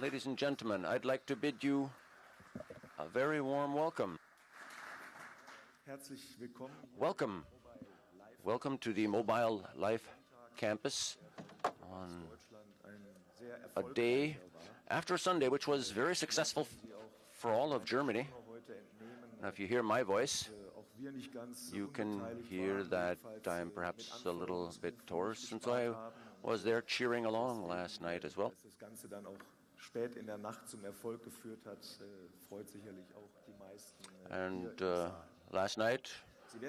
Ladies and gentlemen, I'd like to bid you a very warm welcome. Welcome. Welcome to the Mobile Life Campus on a day after Sunday, which was very successful for all of Germany. Now, if you hear my voice, you can hear that I'm perhaps a little bit hoarse, since I was there cheering along last night as well. And last night,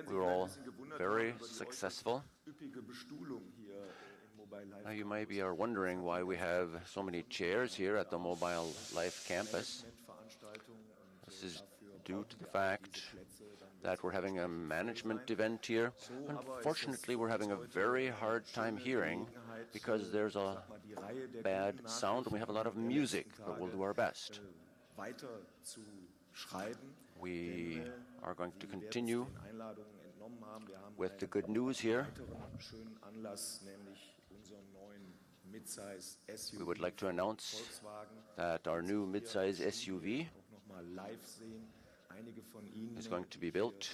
we were all very successful. Now, you may be wondering why we have so many chairs here at the Mobile Life Campus. This is due to the fact that we're having a management event here. Unfortunately, we're having a very hard time hearing because there's a bad sound and we have a lot of music, but we'll do our best. We are going to continue with the good news here. We would like to announce that our new mid-size SUV is going to be built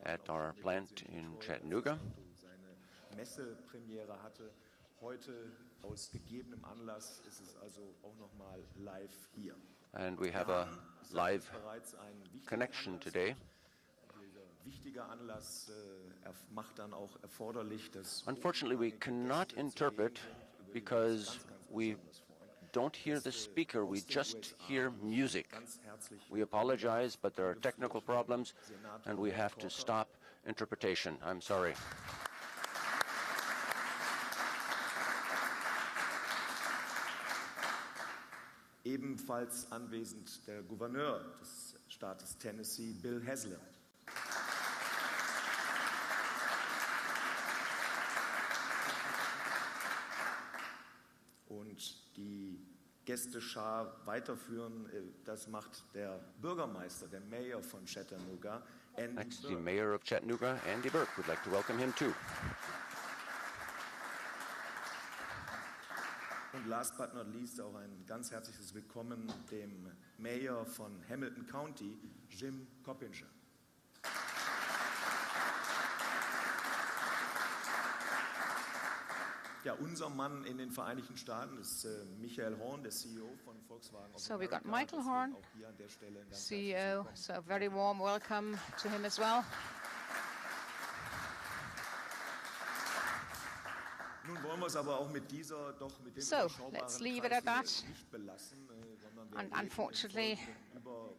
at our plant in Chattanooga. And we have a live connection today. Unfortunately, we cannot interpret because we don't hear the speaker, we just hear music. We apologize, but there are technical problems, and we have to stop interpretation. I'm sorry. Ebenfalls anwesend der Gouverneur des Staates Tennessee, Bill Haslam. Und die Gästeschar weiterführen, das macht der Bürgermeister, der Mayor von Chattanooga, Andy Next, Burke. the Mayor of Chattanooga, Andy Burke. We'd like to welcome him too. Und last but not least auch ein ganz herzliches Willkommen dem Mayor von Hamilton County, Jim Coppinger. Ja, unser Mann in den Vereinigten Staaten ist Michael Horn, der CEO von Volkswagen. So we've got Michael Horn, CEO, so a very warm welcome to him as well. Nun wollen wir es aber auch mit dieser doch mit dem So, let's leave it at that. nicht belassen, And unfortunately,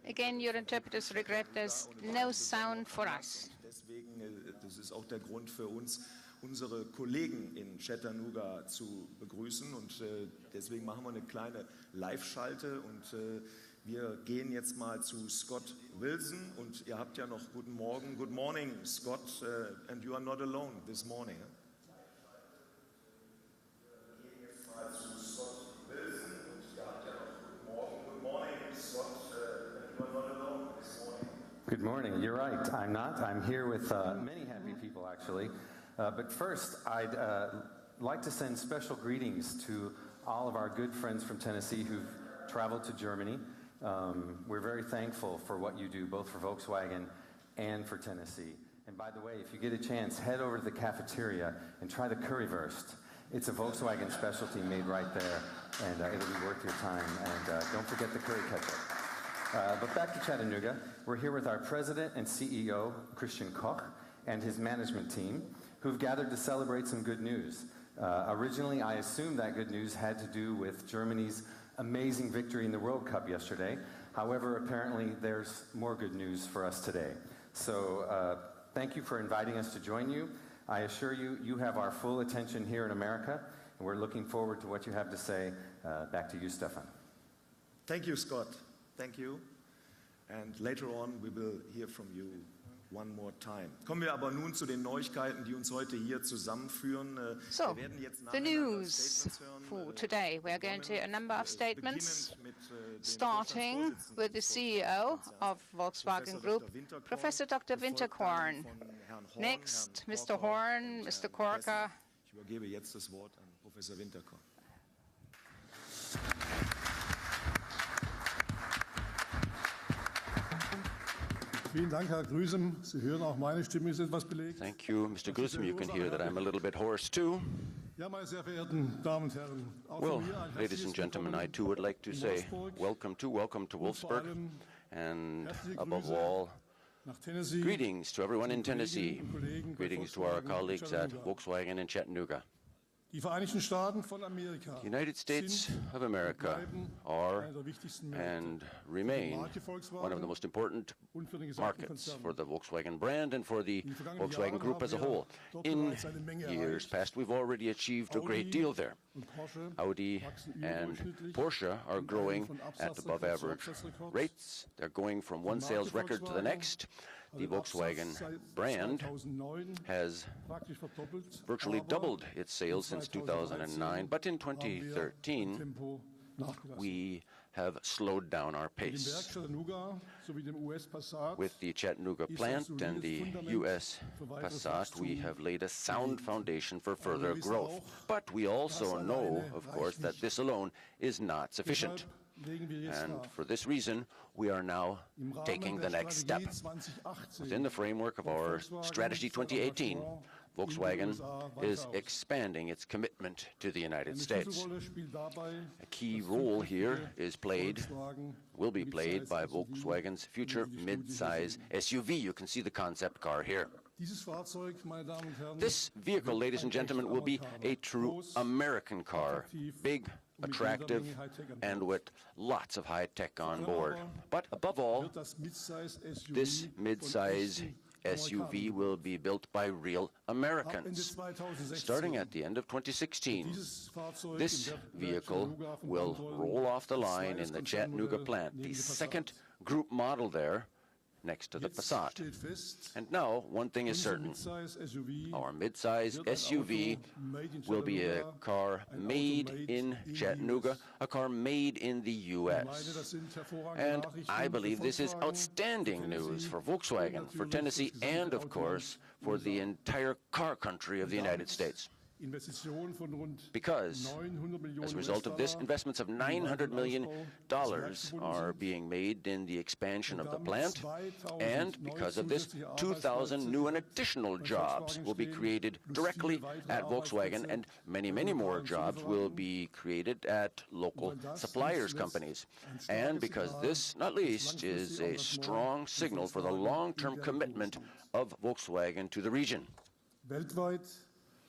again, your interpreters regret there's no sound for us. Deswegen, das ist auch der Grund für uns, unsere Kollegen in Chattanooga zu begrüßen. Und deswegen machen wir eine kleine Live-Schalte. Und wir gehen jetzt mal zu Scott Wilson. Und ihr habt ja noch guten Morgen. Good morning, Scott. And you are not alone this morning. Wir gehen jetzt mal zu Scott Wilson. Und ihr habt ja noch guten Morgen. Good morning, Scott. And you are not alone this morning. Good morning. You're right. I'm not. I'm here with many happy people, actually. But first, I'd like to send special greetings to all of our good friends from Tennessee who've traveled to Germany. We're very thankful for what you do, both for Volkswagen and for Tennessee. And by the way, if you get a chance, head over to the cafeteria and try the currywurst. It's a Volkswagen specialty made right there, and it'll be worth your time. And don't forget the curry ketchup. But back to Chattanooga, we're here with our president and CEO, Christian Koch, and his management team, who've gathered to celebrate some good news. Originally, I assumed that good news had to do with Germany's amazing victory in the World Cup yesterday. However, apparently there's more good news for us today. So thank you for inviting us to join you. I assure you, you have our full attention here in America, and we're looking forward to what you have to say. Back to you, Stefan. Thank you, Scott. Thank you. And later on, we will hear from you one more time. Kommen wir aber nun zu den Neuigkeiten, die uns heute hier zusammenführen. So, the news for today. We are going to a number of statements, starting with the CEO of Volkswagen Group, Professor Dr. Winterkorn. Next, Mr. Horn, Mr. Korka. Ich übergebe jetzt das Wort an Professor Winterkorn. Vielen Dank, Herr Grüsem. Sie hören auch meine Stimme ist etwas belegt. Thank you, Mr. Grissom. You can hear that I'm a little bit hoarse too. Ja, meine sehr verehrten Damen und Herren, auch Well, von mir ein ladies and herzliches gentlemen, I Willkommen too would like to in say Wolfsburg. welcome to Und vor Wolfsburg, allem and herzliche above Grüße all, nach Tennessee, greetings to everyone in zu den Tennessee. Kolleginnen und Kollegen bei Greetings to our Volkswagen in colleagues at Chattanooga. Volkswagen in Chattanooga. Die Vereinigten Staaten von Amerika The United States sind of und America bleiben are einer der wichtigsten Märkte and für die remain Marke Volkswagen one of the most important und für den gesamten markets Konzern. for the Volkswagen brand and for the In den vergangenen Volkswagen Jahren Group as a haben wir whole. dort In bereits eine Menge years erreicht. past, we've already achieved a great Audi deal there. und Porsche Audi wachsen and überdurchschnittlich Porsche are und growing von at above Absatzrekord zu average Absatzrekord. rates. They're going from one Die Marke sales record to the Volkswagen next. hat The den Absatz Volkswagen seit brand 2009 has praktisch verdoppelt, virtually aber doubled its sales since 2013 2009, but in haben wir 2013 beim Tempo nachgelassen. we have slowed down our Mit dem pace. Werk Chattanooga sowie dem US Passat With the Chattanooga ist ein plant solides and the Fundament U.S. für weiteres Passat, we Wachstum have laid a sound gelegt. foundation for Aber further wir wissen growth. auch, But we also das know, alleine of reicht course, that nicht. this alone is not sufficient. Deshalb legen wir jetzt And nach. for this reason, we are now Im Rahmen taking der the next step. Strategie 2018 Within the framework of our Volkswagen Strategy sein 2018, Engagement Volkswagen in den USA is weiter aus. expanding its commitment to the United Eine States. Schlüsselrolle spielt dabei A key das role here zukünftige is played, Volkswagen will be played by Midsize SUV, Volkswagen's future wie Sie die Studie hier mid-size sehen. SUV. You can see the concept car here. Dieses Fahrzeug, meine Damen und Herren, This vehicle, wird ladies and ein gentlemen, echter will be Amerikaner. a true Groß, American car, attraktiv big, und mit jeder attractive, Menge Hightech an and Bord. with lots of high-tech on allem board. aber But above all, wird das Midsize SUV this von mid-size echten SUV Amerikanern will be built by real Ab Ende Americans. 2016 Starting at the end of 2016, dieses Fahrzeug this im Werk vehicle Chattanooga von will Bandol roll off the line als in the zweites Chattanooga Konzernmodell plant, neben the dem Passat. second group model there next to the Jetzt Passat. steht fest, And now, one thing is unser certain. Midsize SUV Our mid-size wird ein SUV Auto made in will be a Chattanooga, car ein Auto made made in the Chattanooga, US. a car made in the Ich meine, U.S. das sind hervorragende And Nachrichten I für believe this is Volkswagen, outstanding für news Tennessee for und Volkswagen, for natürlich Tennessee, für das gesamte and of course for the Autoland entire car country of the United USA. States. Investitionen von rund Because 900 Millionen as a result of this, US-Dollar investments of in den $900 million Ausbau des Werks are verbunden being made in the expansion Und of the damit plant. 2000 And neue because of this, zusätzliche 2,000 new and additional bei jobs Volkswagen will be stehen, created plus directly viele weitere at Volkswagen, Arbeitsplätze and many, bei many more lokalen jobs will Zulieferern. be created at local Und das suppliers nicht companies. zuletzt ein And starkes because Signal this, not des least, is langfristigen a Engagements strong des signal for the Volkswagen long-term in der commitment Region. of Volkswagen to the region. Weltweit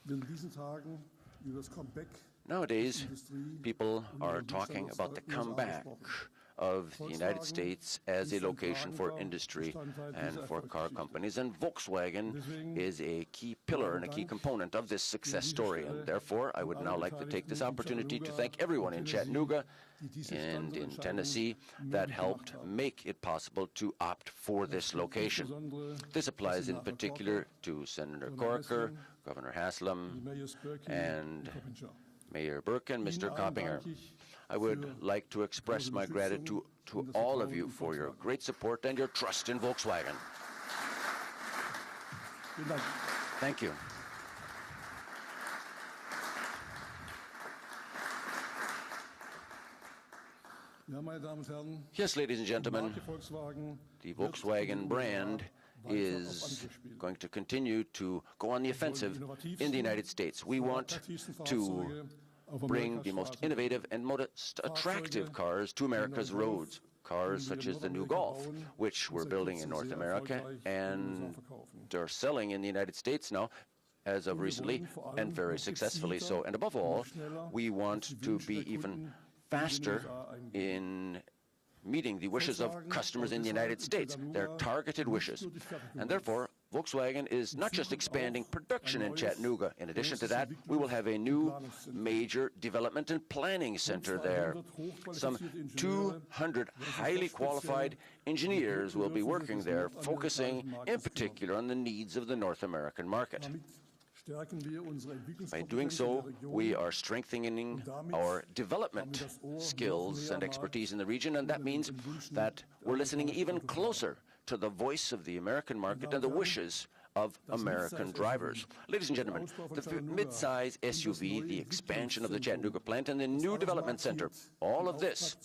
wird in diesen Tagen über das Comeback Nowadays, Industrie people und are der talking Dienstleistungs- about the USA comeback gesprochen. of the United Volkswagen States as a ist ein location for tragender industry Bestandteil and dieser for car Erfolgsgeschichte. companies, and Volkswagen Deswegen is a key pillar and a key Dank component of this success dieser story. Stelle And therefore, I would an now alle like to take this Beteiligten in opportunity to Chattanooga thank everyone und in Tennessee, Chattanooga die diese and in Standortentscheidung Tennessee that möglich helped gemacht haben. make it possible to opt for this location. Insbesondere This applies in Senator particular Corker, to Senator Governor Corker, Haslam, Governor Haslam, Mayor Spurkey and und Coppinger. Mayor Burke and Mr. Ihnen allen Coppinger. danke ich I would für like to express Ihre my gratitude Unterstützung to und das all of Vertrauen you in for your Volkswagen. great support and your trust in Volkswagen. Vielen Dank. Thank you. Ja, meine Damen und Herren, Yes, ladies and die gentlemen, Marke Volkswagen the wird Volkswagen in den brand USA weiter auf is Angriff spielen. going to continue to go on the offensive in the United States. We want to bring the most innovative and most attractive cars to America's roads. Cars such as the new Golf, which we're building in North America and are selling in the United States now as of recently, and very successfully so. And above all, we want to be even faster in meeting the wishes of customers in the United States, their targeted wishes. And therefore, Volkswagen is not just expanding production in Chattanooga. In addition to that, we will have a new major development and planning center there. Some 200 highly qualified engineers will be working there, focusing in particular on the needs of the North American market. By doing so, we are strengthening our development skills and expertise in the region, and that means that we're listening even closer to the voice of the American market and the wishes of American drivers. Ladies and gentlemen, the mid-size SUV, the expansion of the Chattanooga plant, and the new development center, all of this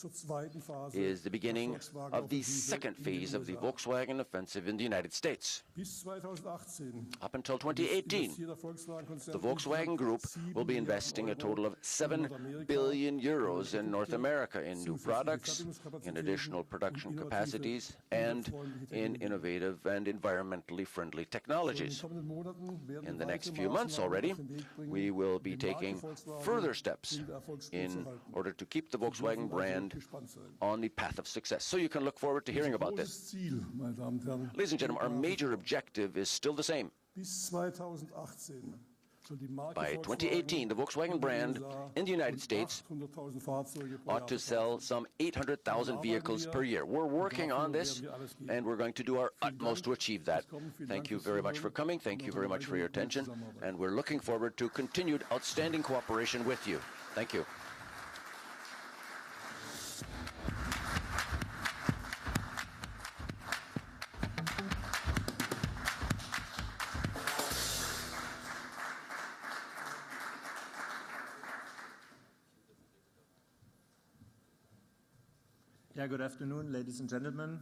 is the beginning of the second phase of the Volkswagen offensive in the United States. Up until 2018, the Volkswagen Group will be investing a total of 7 billion euros in North America in new products, in additional production capacities, and in innovative and environmentally friendly technologies. In the next few months already, we will be taking further steps in order to keep the Volkswagen brand on the path of success. So you can look forward to hearing about this. Ladies and gentlemen, our major objective is still the same. By 2018, the Volkswagen brand in the United States ought to sell some 800,000 vehicles per year. We're working on this, and we're going to do our utmost to achieve that. Thank you very much for coming. Thank you very much for your attention, and we're looking forward to continued outstanding cooperation with you. Thank you. Yeah, good afternoon, ladies and gentlemen.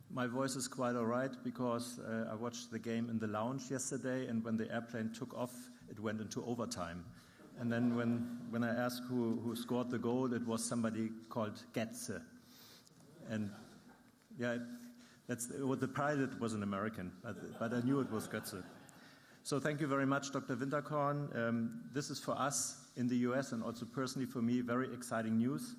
My voice is quite all right because I watched the game in the lounge yesterday, and when the airplane took off, it went into overtime. And then when I asked who scored the goal, it was somebody called Getze. And yeah, the pilot was an American, but I knew it was Götze. So thank you very much, Dr. Winterkorn. This is for us in the US and also personally for me very exciting news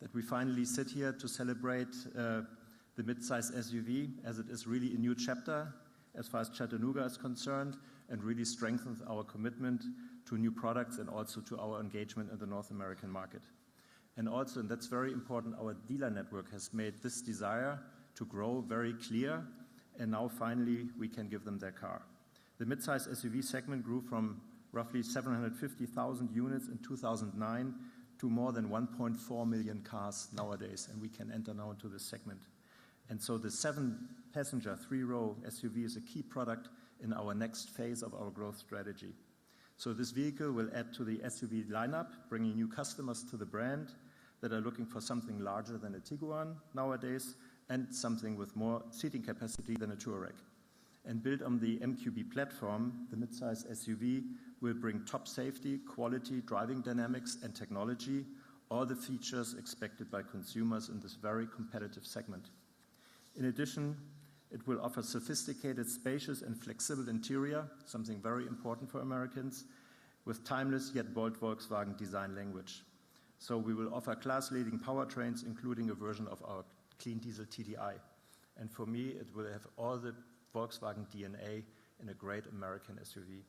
that we finally sit here to celebrate the mid-size SUV, as it is really a new chapter as far as Chattanooga is concerned, and really strengthens our commitment to new products and also to our engagement in the North American market. And also, and that's very important, our dealer network has made this desire to grow very clear, and now finally we can give them their car. The mid-size SUV segment grew from roughly 750,000 units in 2009 to more than 1.4 million cars nowadays, and we can enter now into this segment. And so the 7-passenger, 3-row SUV is a key product in our next phase of our growth strategy. So this vehicle will add to the SUV lineup, bringing new customers to the brand that are looking for something larger than a Tiguan nowadays, and something with more seating capacity than a Touareg. And built on the MQB platform, the midsize SUV will bring top safety, quality, driving dynamics, and technology, all the features expected by consumers in this very competitive segment. In addition, it will offer sophisticated, spacious, and flexible interior, something very important for Americans, with timeless yet bold Volkswagen design language. So we will offer class-leading powertrains, including a version of our clean diesel TDI. And for me, it will have all the Volkswagen DNA in a great American SUV.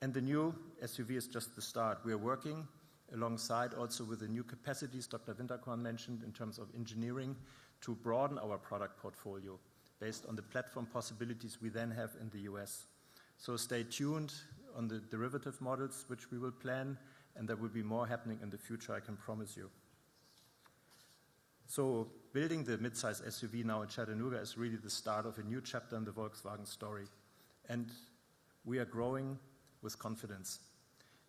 And the new SUV is just the start. We are working alongside also with the new capacities Dr. Winterkorn mentioned in terms of engineering to broaden our product portfolio based on the platform possibilities we then have in the US. So stay tuned on the derivative models which we will plan, and there will be more happening in the future, I can promise you. So building the midsize SUV now in Chattanooga is really the start of a new chapter in the Volkswagen story. And we are growing with confidence.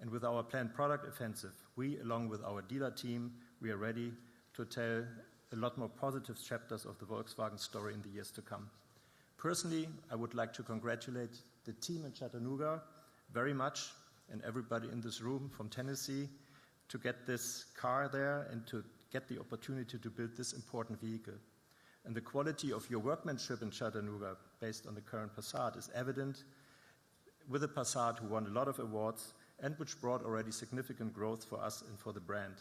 And with our planned product offensive, we, along with our dealer team, we are ready to tell a lot more positive chapters of the Volkswagen story in the years to come. Personally, I would like to congratulate the team in Chattanooga very much, and everybody in this room from Tennessee, to get this car there and to get the opportunity to build this important vehicle. And the quality of your workmanship in Chattanooga, based on the current Passat, is evident with a Passat who won a lot of awards and which brought already significant growth for us and for the brand.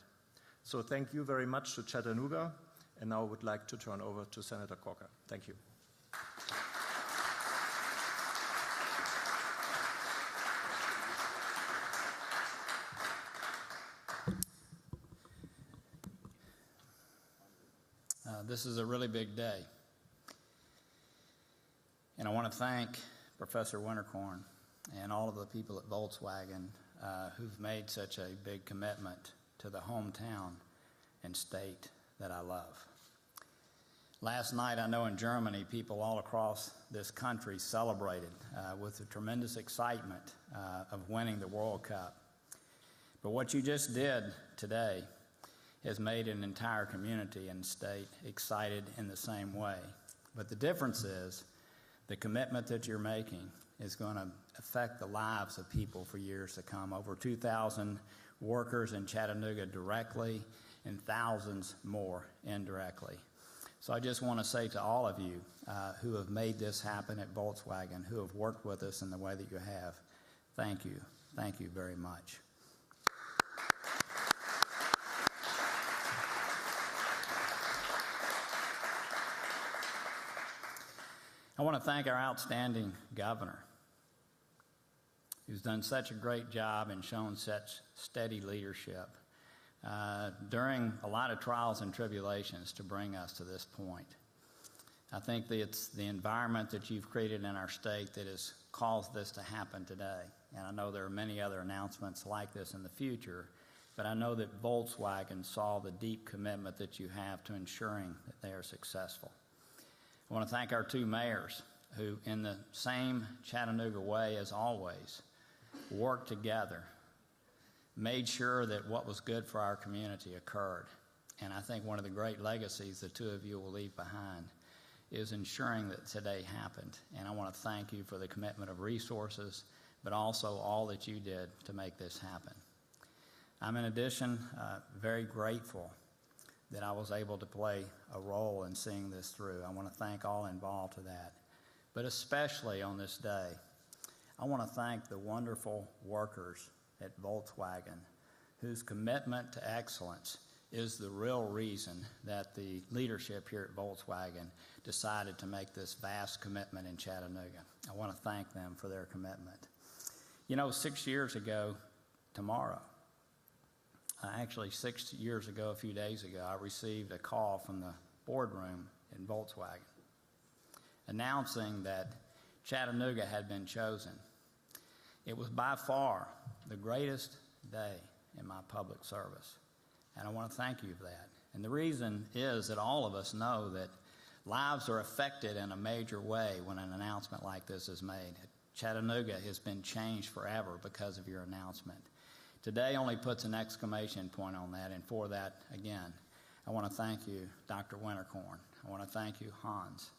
So thank you very much to Chattanooga, and now I would like to turn over to Senator Corker. Thank you. This is a really big day. And I want to thank Professor Winterkorn and all of the people at Volkswagen who've made such a big commitment to the hometown and state that I love. Last night, I know in Germany, people all across this country celebrated with a tremendous excitement of winning the World Cup. But what you just did today has made an entire community and state excited in the same way. But the difference is the commitment that you're making is going to affect the lives of people for years to come. Over 2,000 workers in Chattanooga directly and thousands more indirectly. So I just want to say to all of you who have made this happen at Volkswagen, who have worked with us in the way that you have, thank you. Thank you very much. I want to thank our outstanding governor, who's done such a great job and shown such steady leadership during a lot of trials and tribulations to bring us to this point. I think that it's the environment that you've created in our state that has caused this to happen today. And I know there are many other announcements like this in the future, but I know that Volkswagen saw the deep commitment that you have to ensuring that they are successful. I want to thank our two mayors who, in the same Chattanooga way as always, worked together, made sure that what was good for our community occurred. And I think one of the great legacies the two of you will leave behind is ensuring that today happened. And I want to thank you for the commitment of resources, but also all that you did to make this happen. I'm, in addition, very grateful that I was able to play a role in seeing this through. I want to thank all involved to that. But especially on this day, I want to thank the wonderful workers at Volkswagen whose commitment to excellence is the real reason that the leadership here at Volkswagen decided to make this vast commitment in Chattanooga. I want to thank them for their commitment. You know, 6 years ago tomorrow, actually 6 years ago, a few days ago, I received a call from the boardroom in Volkswagen announcing that Chattanooga had been chosen. It was by far the greatest day in my public service, and I want to thank you for that. And the reason is that all of us know that lives are affected in a major way when an announcement like this is made. Chattanooga has been changed forever because of your announcement. Today only puts an exclamation point on that, and for that, again, I want to thank you, Dr. Winterkorn. I want to thank you, Hans.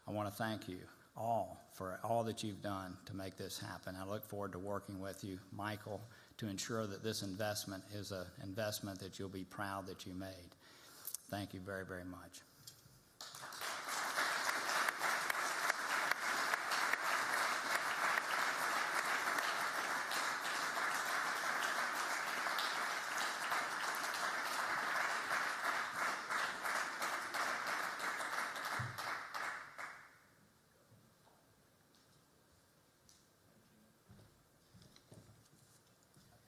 I want to thank you all for all that you've done to make this happen. I look forward to working with you, Michael, to ensure that this investment is an investment that you'll be proud that you made. Thank you very, very much.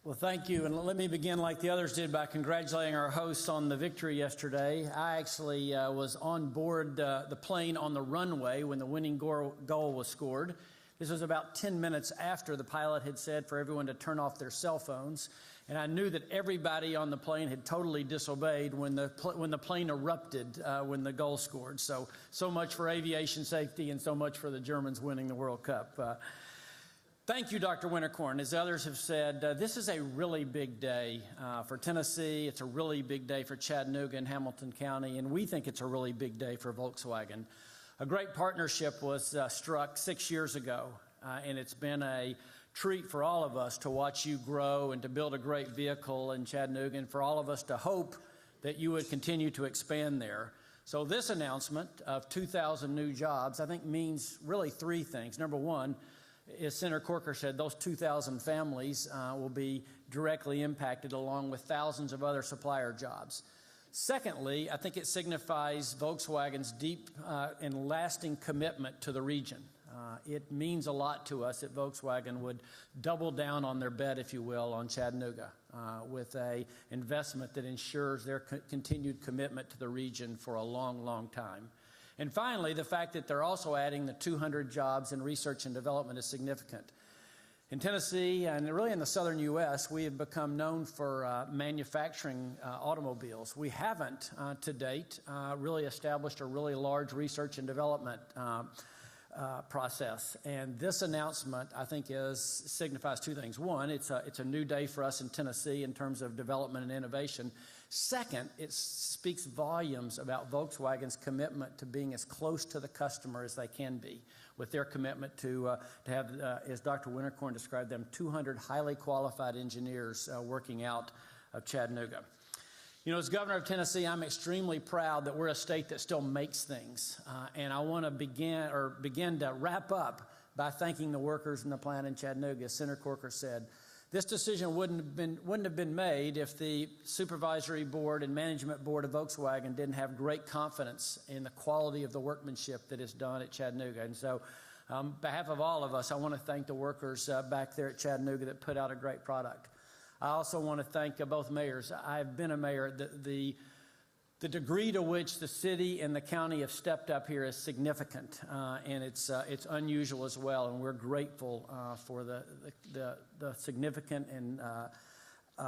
Well, thank you. And let me begin like the others did by congratulating our hosts on the victory yesterday. I actually was on board the plane on the runway when the winning goal was scored. This was about 10 minutes after the pilot had said for everyone to turn off their cell phones. And I knew that everybody on the plane had totally disobeyed when the plane erupted when the goal scored. So much for aviation safety and so much for the Germans winning the World Cup. Thank you, Dr. Winterkorn. As others have said, this is a really big day for Tennessee. It's a really big day for Chattanooga and Hamilton County, and we think it's a really big day for Volkswagen. A great partnership was struck 6 years ago, and it's been a treat for all of us to watch you grow and to build a great vehicle in Chattanooga, and for all of us to hope that you would continue to expand there. So this announcement of 2,000 new jobs, I think, means really three things. Number one, as Senator Corker said, those 2,000 families will be directly impacted along with thousands of other supplier jobs. Secondly, I think it signifies Volkswagen's deep and lasting commitment to the region. It means a lot to us that Volkswagen would double down on their bet, if you will, on Chattanooga with an investment that ensures their continued commitment to the region for a long, long time. And finally, the fact that they're also adding the 200 jobs in research and development is significant. In Tennessee and really in the southern U.S., we have become known for manufacturing automobiles. We haven't, to date, really established a really large research and development process. And this announcement, I think, signifies two things. One, it's a new day for us in Tennessee in terms of development and innovation. Second, it speaks volumes about Volkswagen's commitment to being as close to the customer as they can be, with their commitment to have, as Dr. Winterkorn described them, 200 highly qualified engineers working out of Chattanooga. You know, as governor of Tennessee, I'm extremely proud that we're a state that still makes things. And I want to begin to wrap up by thanking the workers in the plant in Chattanooga. As Senator Corker said, this decision wouldn't have been made if the supervisory board and management board of Volkswagen didn't have great confidence in the quality of the workmanship that is done at Chattanooga. And so, on behalf of all of us, I want to thank the workers back there at Chattanooga that put out a great product. I also want to thank both mayors. I've been a mayor. The degree to which the city and the county have stepped up here is significant, and it's unusual as well. And we're grateful for the significant and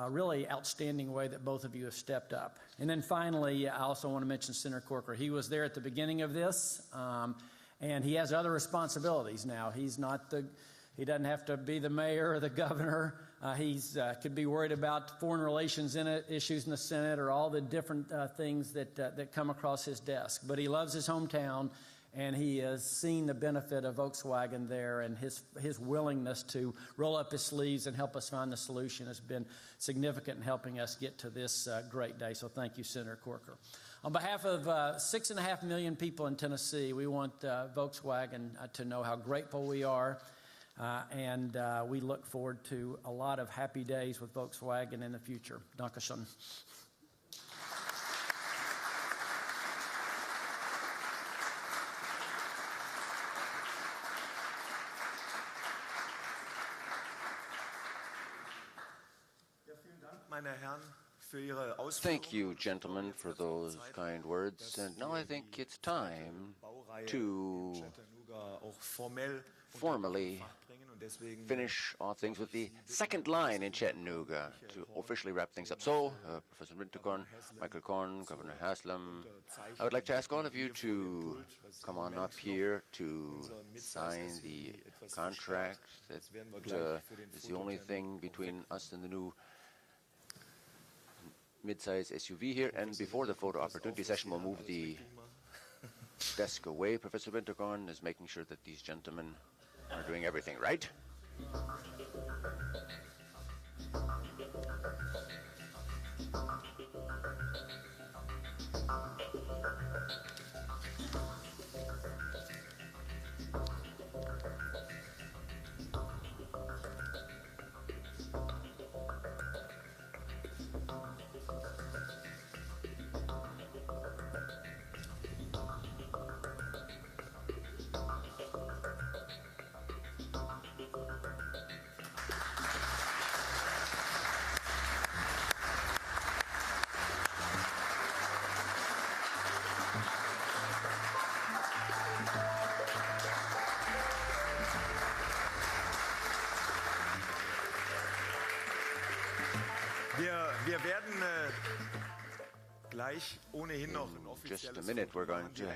really outstanding way that both of you have stepped up. And then finally, I also want to mention Senator Corker. He was there at the beginning of this, and he has other responsibilities now. He doesn't have to be the mayor or the governor. He's could be worried about foreign relations issues in the Senate or all the different things that come across his desk. But he loves his hometown, and he has seen the benefit of Volkswagen there, and his willingness to roll up his sleeves and help us find the solution has been significant in helping us get to this great day. So thank you, Senator Corker. On behalf of 6.5 million people in Tennessee, we want Volkswagen to know how grateful we are. And we look forward to a lot of happy days with Volkswagen in the future. Dankeschön. Thank you, gentlemen, for those kind words. And now I think it's time to formally finish off things with the second line in Chattanooga to officially wrap things up. So, Professor Winterkorn, Michael Korn, Governor Haslam, I would like to ask all of you to come on up here to sign the contract that is the only thing between us and the new mid-size SUV here. And before the photo opportunity session, we'll move the desk away. Professor Winterkorn is making sure that these gentlemen are doing everything right. Wir werden gleich ohnehin noch ein just a minute, we're going to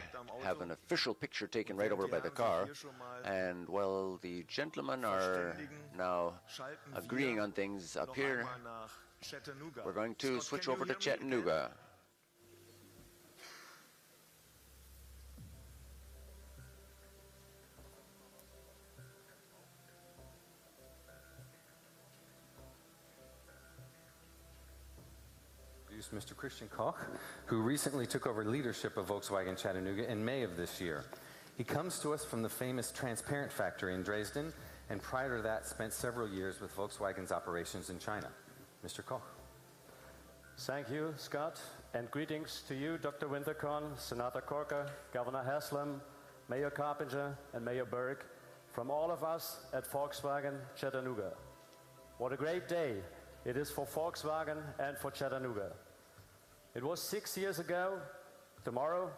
have an official picture taken right over by the car. And while the gentlemen are now agreeing on things up here, we're going to switch over to Chattanooga. Mr. Christian Koch, who recently took over leadership of Volkswagen Chattanooga in May of this year. He comes to us from the famous Transparent factory in Dresden, and prior to that spent several years with Volkswagen's operations in China. Mr. Koch. Thank you, Scott, and greetings to you, Dr. Winterkorn, Senator Corker, Governor Haslam, Mayor Carpenter, and Mayor Berg, from all of us at Volkswagen Chattanooga. What a great day it is for Volkswagen and for Chattanooga. It was 6 years ago, tomorrow,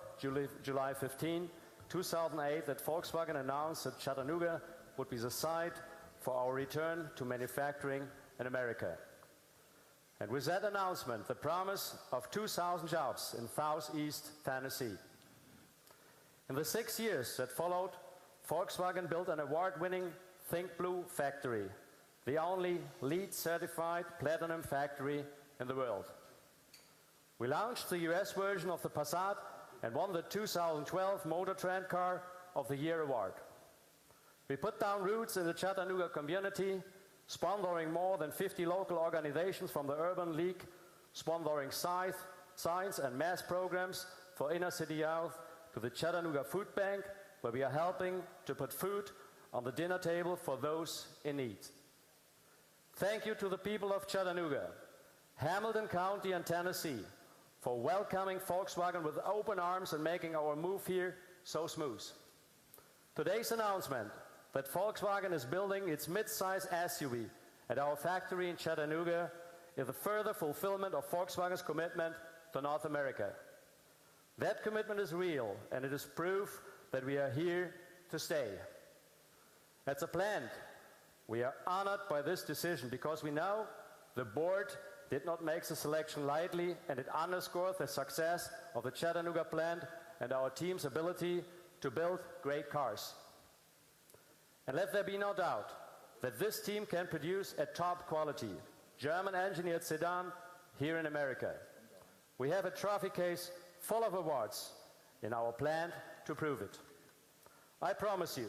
July 15, 2008, that Volkswagen announced that Chattanooga would be the site for our return to manufacturing in America. And with that announcement, the promise of 2,000 jobs in Southeast Tennessee. In the 6 years that followed, Volkswagen built an award-winning Think Blue factory, the only LEED-certified platinum factory in the world. We launched the US version of the Passat and won the 2012 Motor Trend Car of the Year award. We put down roots in the Chattanooga community, sponsoring more than 50 local organizations from the Urban League, sponsoring science and math programs for inner city youth, to the Chattanooga Food Bank, where we are helping to put food on the dinner table for those in need. Thank you to the people of Chattanooga, Hamilton County and Tennessee for welcoming Volkswagen with open arms and making our move here so smooth. Today's announcement that Volkswagen is building its mid-size SUV at our factory in Chattanooga is a further fulfillment of Volkswagen's commitment to North America. That commitment is real, and it is proof that we are here to stay. As a plant, we are honored by this decision because we know the board did not make the selection lightly, and it underscores the success of the Chattanooga plant and our team's ability to build great cars. And let there be no doubt that this team can produce a top quality German-engineered sedan here in America. We have a trophy case full of awards in our plant to prove it. I promise you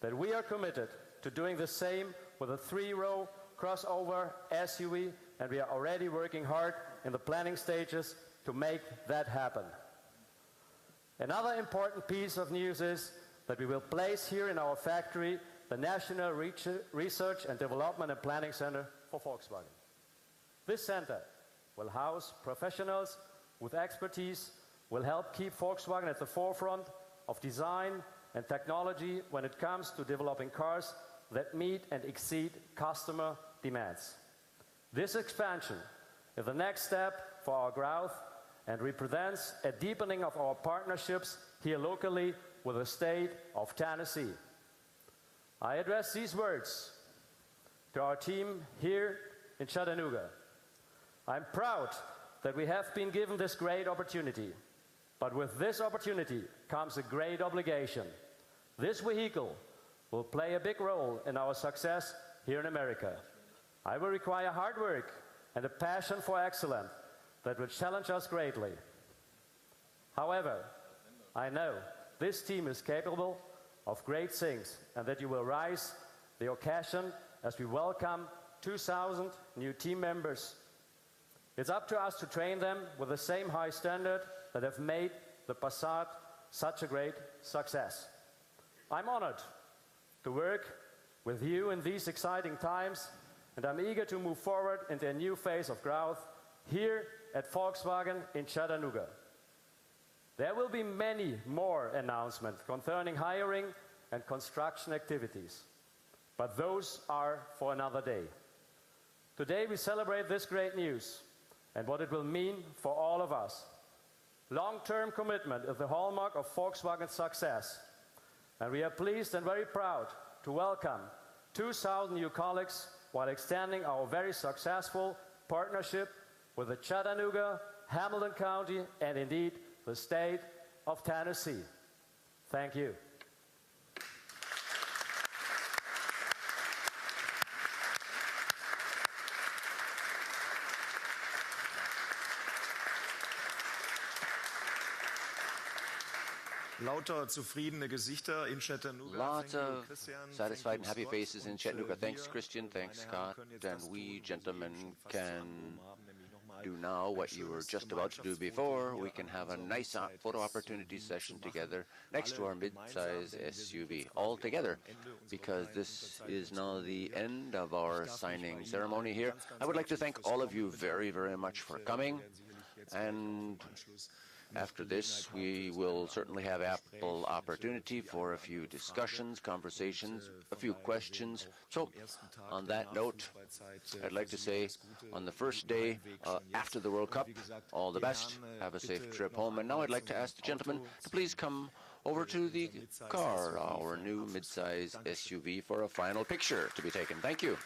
that we are committed to doing the same with a 3-row crossover SUV, and we are already working hard in the planning stages to make that happen. Another important piece of news is that we will place here in our factory the National Research and Development and Planning Center for Volkswagen. This center will house professionals with expertise, will help keep Volkswagen at the forefront of design and technology when it comes to developing cars that meet and exceed customer demands. This expansion is the next step for our growth and represents a deepening of our partnerships here locally with the state of Tennessee. I address these words to our team here in Chattanooga. I'm proud that we have been given this great opportunity, but with this opportunity comes a great obligation. This vehicle will play a big role in our success here in America. I will require hard work and a passion for excellence that will challenge us greatly. However, I know this team is capable of great things and that you will rise the occasion as we welcome 2,000 new team members. It's up to us to train them with the same high standard that have made the Passat such a great success. I'm honored to work with you in these exciting times, and I'm eager to move forward into a new phase of growth here at Volkswagen in Chattanooga. There will be many more announcements concerning hiring and construction activities, but those are for another day. Today we celebrate this great news and what it will mean for all of us. Long-term commitment is the hallmark of Volkswagen's success, and we are pleased and very proud to welcome 2,000 new colleagues while extending our very successful partnership with the Chattanooga, Hamilton County, and indeed the state of Tennessee. Thank you. Lauter zufriedene Gesichter in Chattanooga. Lots of satisfied and happy faces in Chattanooga. Thanks, Christian. Thanks, Scott. And we, gentlemen, can do now what you were just about to do before. We can have a nice photo opportunity session together next to our mid-size SUV, all together, because this is now the end of our signing ceremony here. I would like to thank all of you very, very much for coming, and after this, we will certainly have ample opportunity for a few discussions, conversations, a few questions. So, on that note, I'd like to say, on the first day after the World Cup, all the best, have a safe trip home. And now I'd like to ask the gentlemen to please come over to the car, our new midsize SUV, for a final picture to be taken. Thank you.